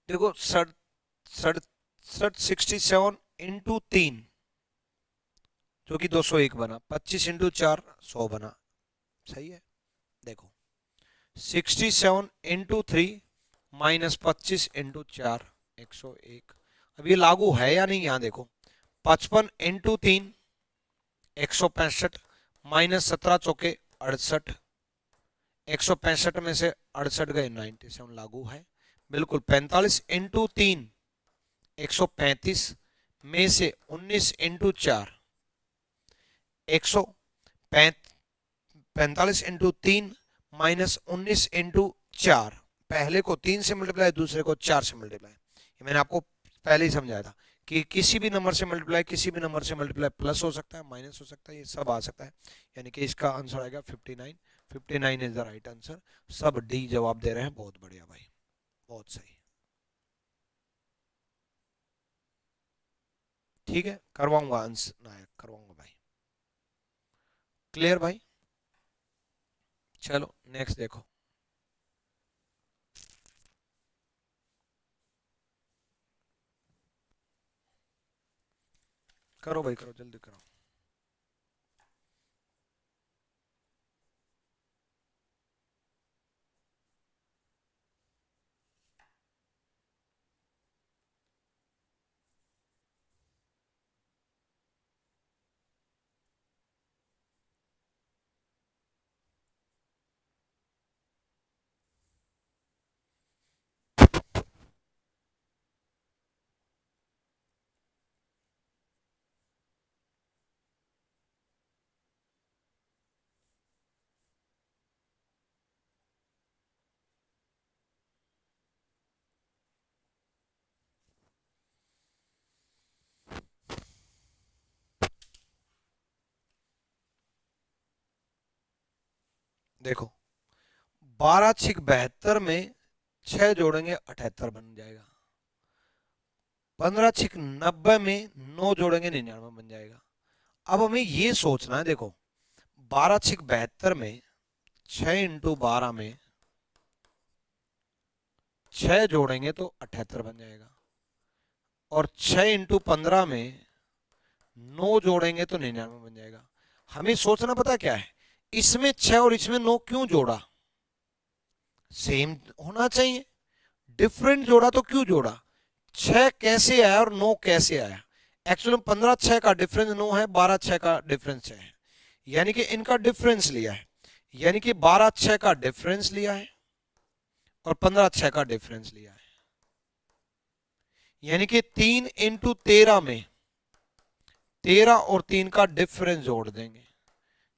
Speaker 1: देखो 67 × 3 जो कि 201 बना, 25 × 4 100 बना। सही है? देखो 67 × 3 -25 × 4 101। अब ये लागू है या नहीं, यहां देखो 55 × 3 165, -17 चौके 68, 165 में से 68 गए, 97 लागू है बिल्कुल। 45 इंटू 3 135 में से 19 इंटू 4 145 इंटू 3 माइनस 19 इंटू 4, पहले को 3 से मल्टीप्लाई, दूसरे को 4 से मल्टीप्लाई। ये मैंने आपको पहले ही समझाया था कि किसी भी नंबर से मल्टीप्लाई, किसी भी नंबर से मल्टीप्लाई प्लस हो सकता है, माइनस हो सकता है, ये सब आ सकता है। यानी कि इसका आंसर आएगा 59। 59 इज द राइट आंसर। सब डी जवाब दे रहे हैं, बहुत बढ़िया भाई, बहुत सही। ठीक है, करवाऊंगा अंश नायक, करवाऊंगा भाई। क्लियर भाई? चलो नेक्स्ट देखो। करो भाई करो, जल्दी करो। देखो, 12×72 में 6 जोड़ेंगे 78 बन जाएगा। 15×90 में 9 जोड़ेंगे 99 बन जाएगा। अब हमें ये सोचना है, देखो 12×72 में 6 इंटू 12 में 6 जोड़ेंगे तो 78 बन जाएगा, और 6 इंटू 15 में 9 जोड़ेंगे तो 99 बन जाएगा। हमें सोचना पता क्या है, इसमें 6 और इसमें 9 क्यों जोड़ा? सेम होना चाहिए, डिफरेंट जोड़ा तो क्यों जोड़ा? 6 कैसे आया और 9 कैसे आया? एक्चुअली 15 6 का डिफरेंस 9 है, 12 6 का डिफरेंस 6 है, यानी कि इनका डिफरेंस लिया है। यानी कि 12 6 का डिफरेंस लिया है और 15 6 का डिफरेंस लिया है। यानी कि 3 इंटू 13 में 13 और 3 का डिफरेंस जोड़ देंगे।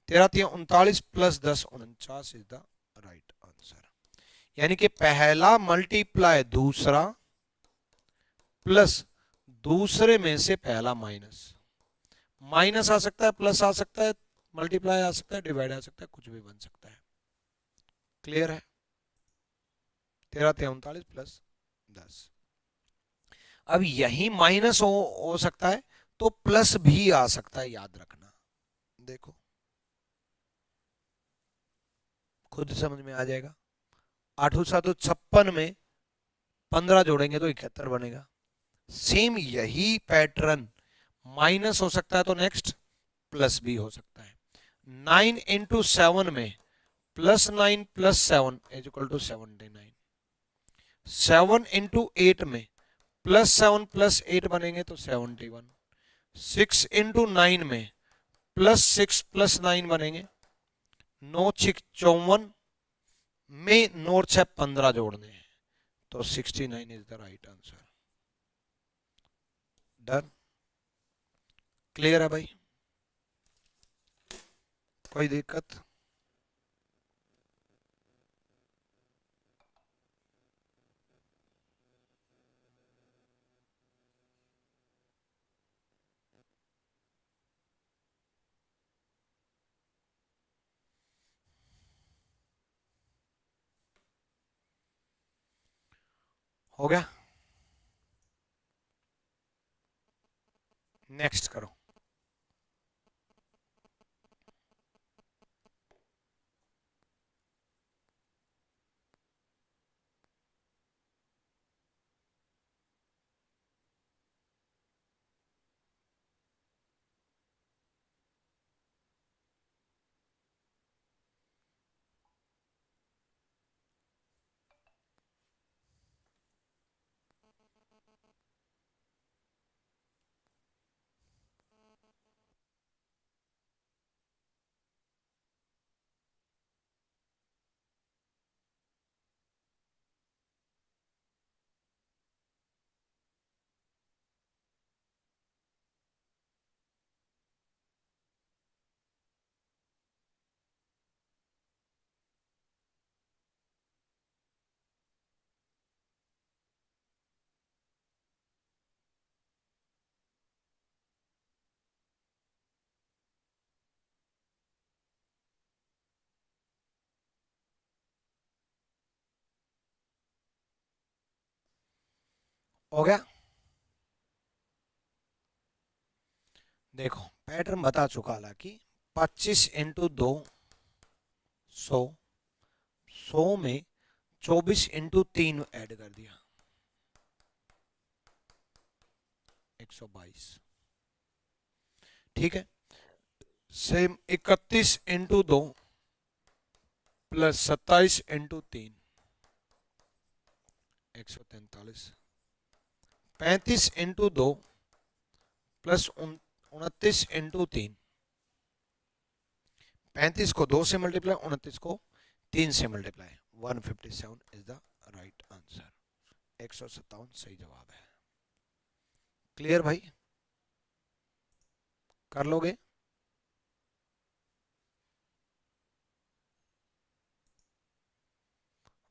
Speaker 1: 13 3 39 plus 10 49 is the right answer. यानी कि पहला मल्टीप्लाई दूसरा प्लस दूसरे में से पहला माइनस। माइनस आ सकता है, प्लस आ सकता है, मल्टीप्लाई आ सकता है, डिवाइड आ सकता है, कुछ भी बन सकता है। क्लियर है? 13 3 39 प्लस 10। अब यही माइनस हो सकता है तो प्लस भी आ सकता है, याद रखना। देखो खुद समझ में आ जाएगा। 8 7 56 में 15 जोड़ेंगे तो 71 बनेगा। सेम यही पैटर्न माइनस हो सकता है तो नेक्स्ट प्लस भी हो सकता है। 9 इंटू 7 में +9 +7 इज इक्वल टू 79। 7 इंटू 8 में +7 +8 बनेंगे तो 71। 6 इंटू 9 में +6 +9 बनेंगे। 9 6 54 में 9 6 15 जोड़ने हैं तो 69 is the right answer. Done? Clear है भाई? कोई दिक्कत? हो गया? नेक्स्ट करो। हो गया। देखो पैटर्न बता चुका, हालांकि 25 इंटू 2 100, 100 में 24 इंटू 3 ऐड कर दिया 122। ठीक है, same 31 into 2 plus 27 into 3 143। 35 into 2 plus 29 into 3, 35 को 2 से मल्टीप्लाई, 29 को 3 से multiply, 157 is the right answer. 157 सही जवाब है। क्लियर भाई, कर लोगे?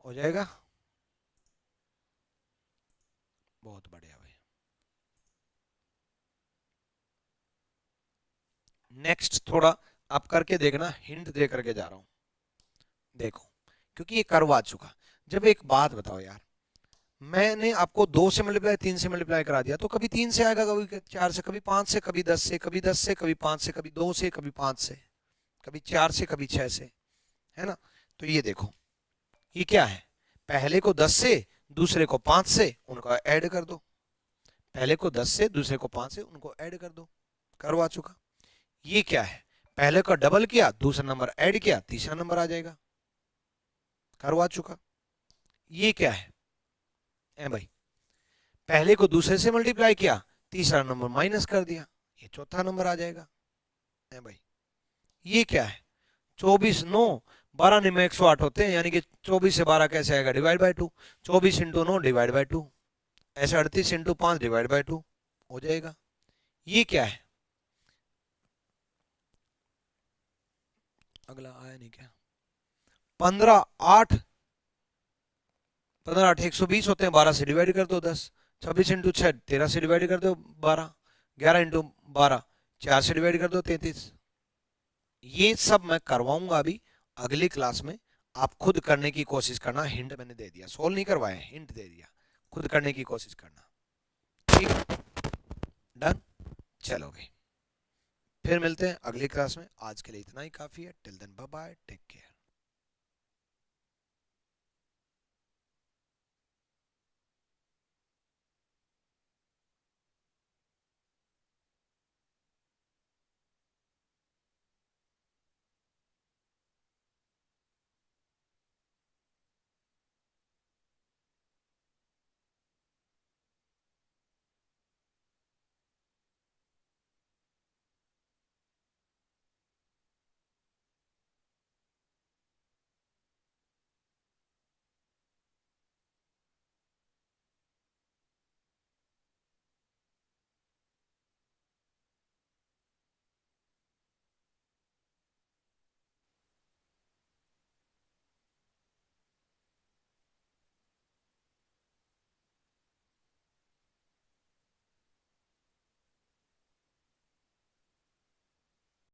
Speaker 1: हो जाएगा, बहुत बढ़िया भाई। नेक्स्ट थोड़ा आप करके देखना, हिंट दे करके जा रहा हूं। देखो क्योंकि ये करवा चुका, जब एक बात बताओ यार, मैंने आपको 2 से मल्टीप्लाई 3 से मल्टीप्लाई करा दिया, तो कभी 3 से आएगा, कभी 4 से, कभी 5 से, कभी 10 से, कभी 10 से, कभी 5 से, कभी 2 से, कभी 5 से, कभी 4 से, कभी 6 से, है ना। तो ये देखो, ये क्या है, पहले को 10 से, दूसरे को 5 से, उनको ऐड कर दो। पहले को 10 से, दूसरे को 5 से, उनको ऐड कर दो, करवा चुका। ये क्या है, पहले का डबल किया, दूसरा नंबर ऐड किया, तीसरा नंबर आ जाएगा, करवा चुका। ये क्या है ए भाई, पहले को दूसरे से मल्टीप्लाई किया, तीसरा नंबर माइनस कर दिया, ये चौथा नंबर आ जाएगा ए भाई। ये क्या है, 24 9 12 निम्न 108 होते हैं, यानी कि 24 से 12 कैसे आएगा, divide by 2, 24 into 9 divide by 2, ऐसे 38 इंटू 5 डिवाइड बाय 2 हो जाएगा। ये क्या है, अगला आया नहीं क्या, 15 8 15 8 120 होते हैं, 12 से डिवाइड कर दो 10, 26 इंटू 6 13 से डिवाइड कर दो 12, 11 इंटू 12 4 से डिवाइड कर दो 33। ये सब मैं करवाऊंगा अभी अगली क्लास में, आप खुद करने की कोशिश करना, हिंट मैंने दे दिया, सोल्व नहीं करवाया, हिंट दे दिया, खुद करने की कोशिश करना। ठीक, डन, चलो भाई, फिर मिलते हैं अगली क्लास में। आज के लिए इतना ही काफी है। Till then bye bye, take care.